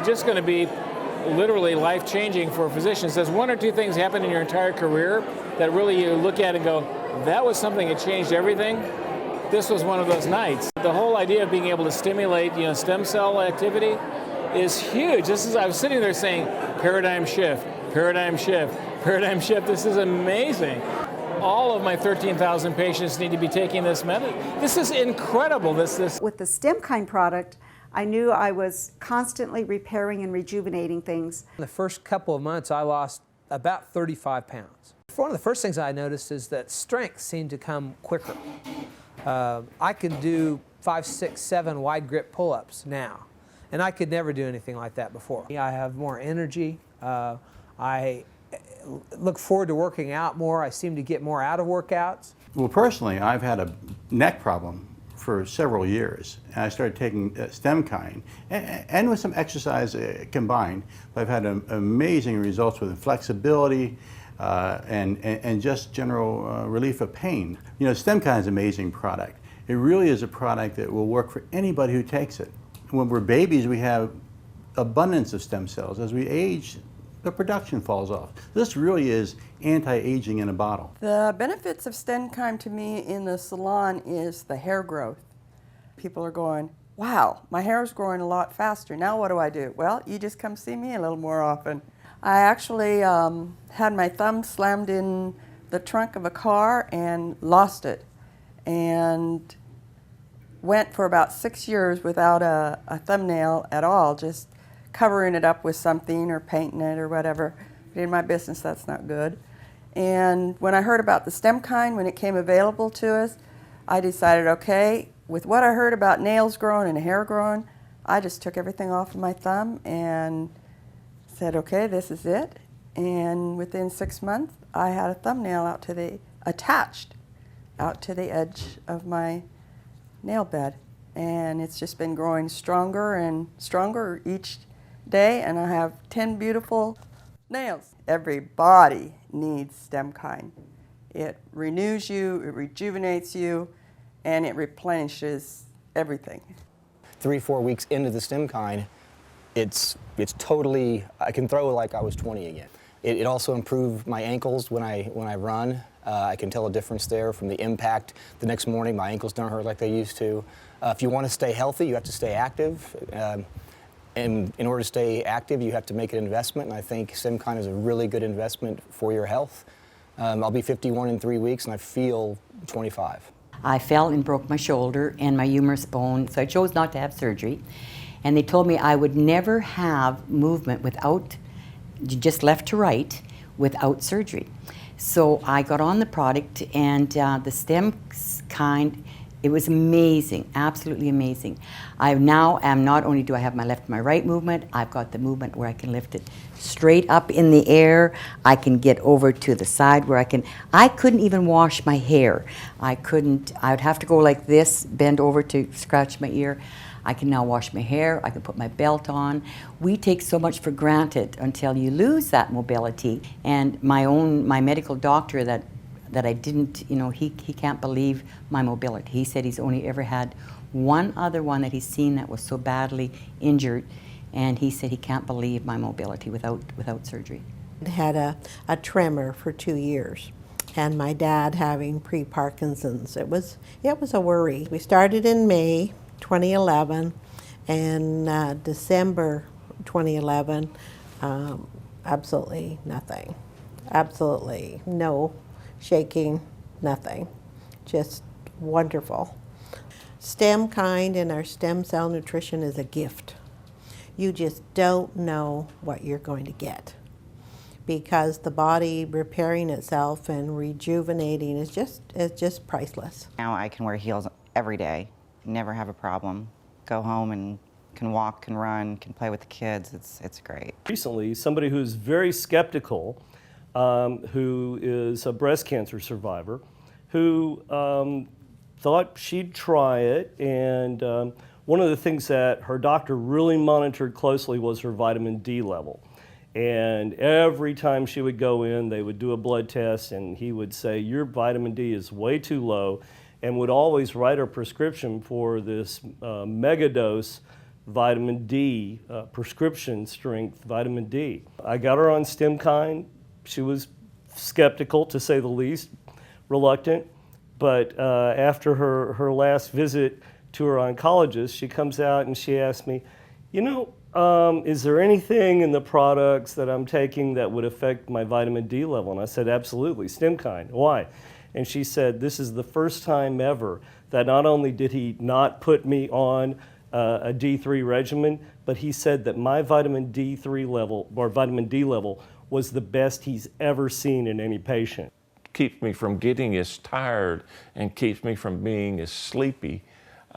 Just going to be literally life-changing for physicians. Does one or two things happen in your entire career that really you look at and go, that was something that changed everything? This was one of those nights. The whole idea of being able to stimulate, stem cell activity is huge. I was sitting there saying, paradigm shift, paradigm shift, paradigm shift. This is amazing. All of my 13,000 patients need to be taking this method. This is incredible. With the Stem-Kine product, I knew I was constantly repairing and rejuvenating things. In the first couple of months, I lost about 35 pounds. One of the first things I noticed is that strength seemed to come quicker. I can do 5, 6, 7 wide grip pull-ups now, and I could never do anything like that before. I have more energy. I look forward to working out more. I seem to get more out of workouts. Well, personally, I've had a neck problem for several years, and I started taking Stem-Kine, and with some exercise combined. I've had amazing results with flexibility and just general relief of pain. Stem-Kine is an amazing product. It really is a product that will work for anybody who takes it. When we're babies, we have abundance of stem cells. As we age, the production falls off. This really is anti-aging in a bottle. The benefits of Stem-Kine to me in the salon is the hair growth. People are going, wow, my hair is growing a lot faster. Now what do I do? Well, you just come see me a little more often. I actually had my thumb slammed in the trunk of a car and lost it, and went for about 6 years without a thumbnail at all, just covering it up with something or painting it or whatever. In my business, that's not good. And when I heard about the Stem-Kine, when it came available to us, I decided, okay, with what I heard about nails growing and hair growing, I just took everything off of my thumb and said, okay, this is it. And within 6 months, I had a thumbnail attached out to the edge of my nail bed. And it's just been growing stronger and stronger each day, and I have 10 beautiful nails. Everybody needs Stem-Kine. It renews you, it rejuvenates you, and it replenishes everything. 3-4 weeks into the Stem-Kine, it's totally, I can throw like I was 20 again. It also improved my ankles when I run. I can tell a difference there from the impact. The next morning, my ankles don't hurt like they used to. If you want to stay healthy, you have to stay active. And in order to stay active, you have to make an investment, and I think Stem-Kine is a really good investment for your health. I'll be 51 in 3 weeks, and I feel 25. I fell and broke my shoulder and my humerus bone, so I chose not to have surgery. And they told me I would never have movement without, just left to right, without surgery. So I got on the product, and the Stem-Kine, it was amazing, absolutely amazing. I now am, not only do I have my left and my right movement, I've got the movement where I can lift it straight up in the air. I can get over to the side where I couldn't even wash my hair. I would have to go like this, bend over to scratch my ear. I can now wash my hair, I can put my belt on. We take so much for granted until you lose that mobility. And my medical doctor that I didn't, he can't believe my mobility. He said he's only ever had one other one that he's seen that was so badly injured, and he said he can't believe my mobility without surgery. I had a tremor for 2 years, and my dad having pre-Parkinson's. It was a worry. We started in May 2011, and December 2011, absolutely nothing. Absolutely no shaking, nothing. Just wonderful. Stem-Kine and our stem cell nutrition is a gift. You just don't know what you're going to get, because the body repairing itself and rejuvenating is just priceless. Now I can wear heels every day, never have a problem. Go home and can walk, can run, can play with the kids. It's great. Recently, somebody who's very skeptical, who is a breast cancer survivor, who thought she'd try it, and one of the things that her doctor really monitored closely was her vitamin D level. And every time she would go in, they would do a blood test, and he would say, your vitamin D is way too low, and would always write a prescription for this mega dose vitamin D, prescription strength vitamin D. I got her on Stem-Kine. She was skeptical, to say the least, reluctant, but after her last visit to her oncologist, she comes out and she asked me, you know, is there anything in the products that I'm taking that would affect my vitamin D level? And I said, absolutely, Stem-Kine. Why? And she said, this is the first time ever that not only did he not put me on a D3 regimen, but he said that my vitamin D3 level, or vitamin D level, was the best he's ever seen in any patient. Keeps me from getting as tired and keeps me from being as sleepy.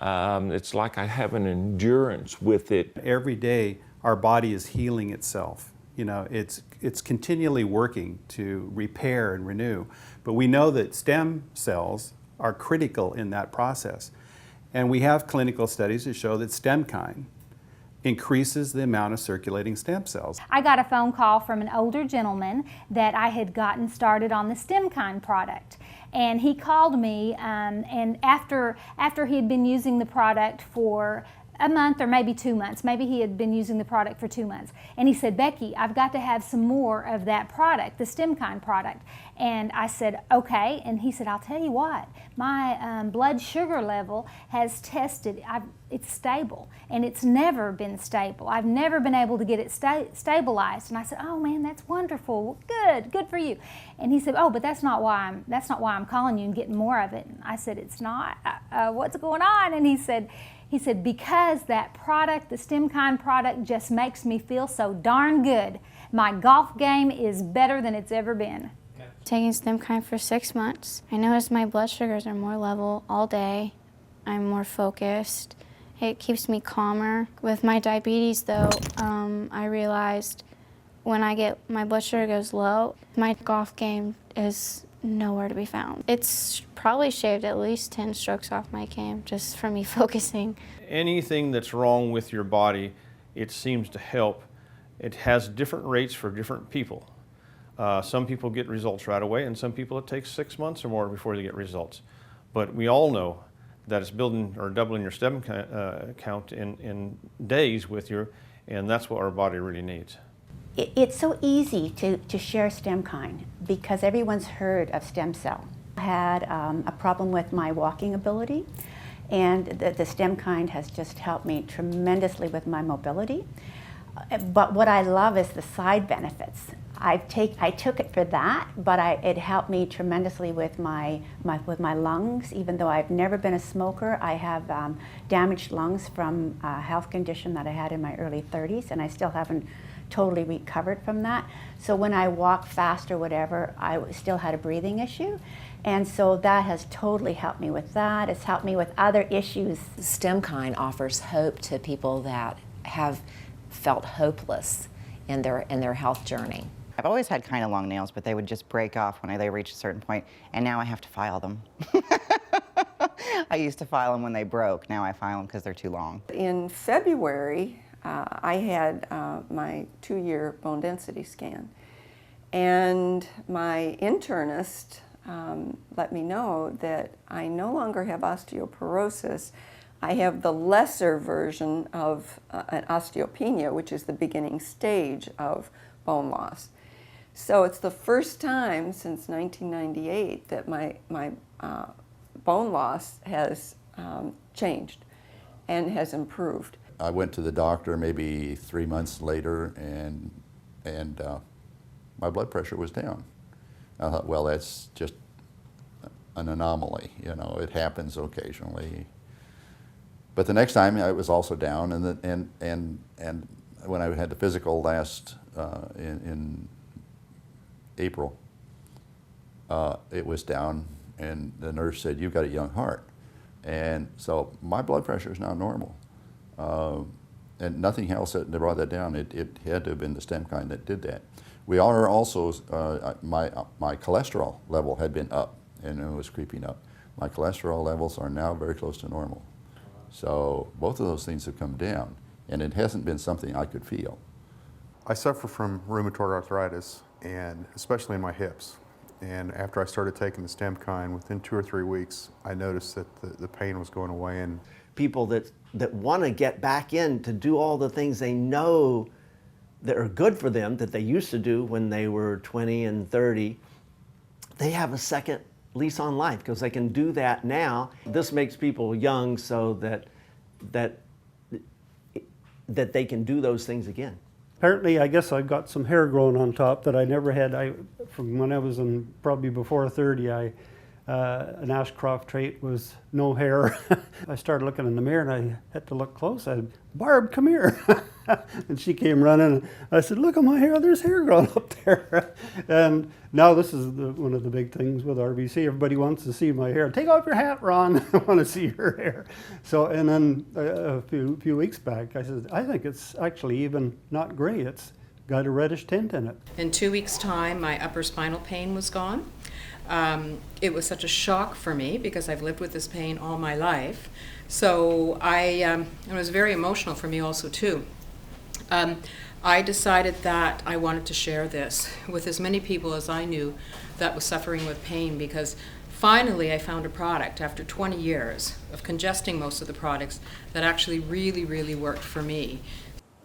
It's like I have an endurance with it. Every day our body is healing itself. You know, it's continually working to repair and renew. But we know that stem cells are critical in that process. And we have clinical studies that show that Stem-Kine increases the amount of circulating stem cells. I got a phone call from an older gentleman that I had gotten started on the Stem-Kine product. And he called me, and after he had been using the product for a month or maybe 2 months, maybe he had been using the product for 2 months, and he said, Becky, I've got to have some more of that product, the Stem-Kine product. And I said, okay. And he said, I'll tell you what, my blood sugar level has tested, it's stable, and it's never been stable. I've never been able to get it stabilized. And I said, oh man, that's wonderful. Well, good for you. And he said, oh, but that's not why I'm calling you and getting more of it. And I said, it's not. What's going on? And he said, because that product, the Stem-Kine product, just makes me feel so darn good. My golf game is better than it's ever been. Taking Stem-Kine for 6 months, I noticed my blood sugars are more level all day. I'm more focused. It keeps me calmer. With my diabetes though, I realized when my blood sugar goes low, my golf game is nowhere to be found. It's probably shaved at least 10 strokes off my game just from me focusing. Anything that's wrong with your body, it seems to help. It has different rates for different people. Some people get results right away, and some people it takes 6 months or more before they get results. But we all know that it's building or doubling your stem count in days with you, and that's what our body really needs. It's so easy to share Stem-Kine because everyone's heard of stem cell. I had a problem with my walking ability, and the Stem-Kine has just helped me tremendously with my mobility. But what I love is the side benefits. I took it for that, but it helped me tremendously with my lungs. Even though I've never been a smoker, I have damaged lungs from a health condition that I had in my early 30s, and I still haven't totally recovered from that. So when I walk fast or whatever, I still had a breathing issue. And so that has totally helped me with that. It's helped me with other issues. Stem-Kine offers hope to people that have felt hopeless in their health journey. I've always had kind of long nails, but they would just break off when they reached a certain point, and now I have to file them. I used to file them when they broke. Now I file them because they're too long. In February, I had my 2-year bone density scan, and my internist let me know that I no longer have osteoporosis. I have the lesser version of an osteopenia, which is the beginning stage of bone loss. So it's the first time since 1998 that my bone loss has changed and has improved. I went to the doctor maybe 3 months later, and my blood pressure was down. I thought, well, that's just an anomaly. You know, it happens occasionally. But the next time it was also down, and when I had the physical last in April, it was down, and the nurse said, "You've got a young heart," and so my blood pressure is now normal, and nothing else that brought that down. It had to have been the Stem-Kine that did that. We are also my cholesterol level had been up, and it was creeping up. My cholesterol levels are now very close to normal. So both of those things have come down, and it hasn't been something I could feel. I suffer from rheumatoid arthritis, and especially in my hips. And after I started taking the Stem-Kine, within 2 or 3 weeks, I noticed that the pain was going away. And people that that want to get back in to do all the things they know that are good for them that they used to do when they were 20 and 30, they have a second lease on life because they can do that now. This makes people young so that they can do those things again. Apparently, I guess I've got some hair growing on top that I never had. From when I was probably before 30, an Ashcroft trait was no hair. I started looking in the mirror and I had to look close. I said, "Barb, come here." And she came running. And I said, "Look at my hair, there's hair growing up there." And now this is one of the big things with RBC. Everybody wants to see my hair. "Take off your hat, Ron. I want to see your hair." So, and then a few weeks back, I said, "I think it's actually even not gray. It's got a reddish tint in it." In 2 weeks' time, my upper spinal pain was gone. It was such a shock for me because I've lived with this pain all my life. So it was very emotional for me also too. I decided that I wanted to share this with as many people as I knew that was suffering with pain, because finally I found a product after 20 years of congesting most of the products that actually really, really worked for me.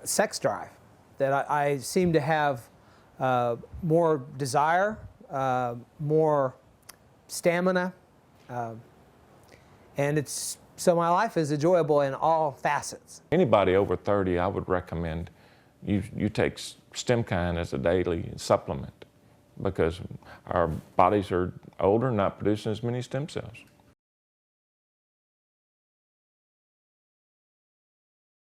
Sex drive, that I seem to have more desire, more stamina, and so my life is enjoyable in all facets. Anybody over 30, I would recommend you take Stem-Kine as a daily supplement, because our bodies are older and not producing as many stem cells.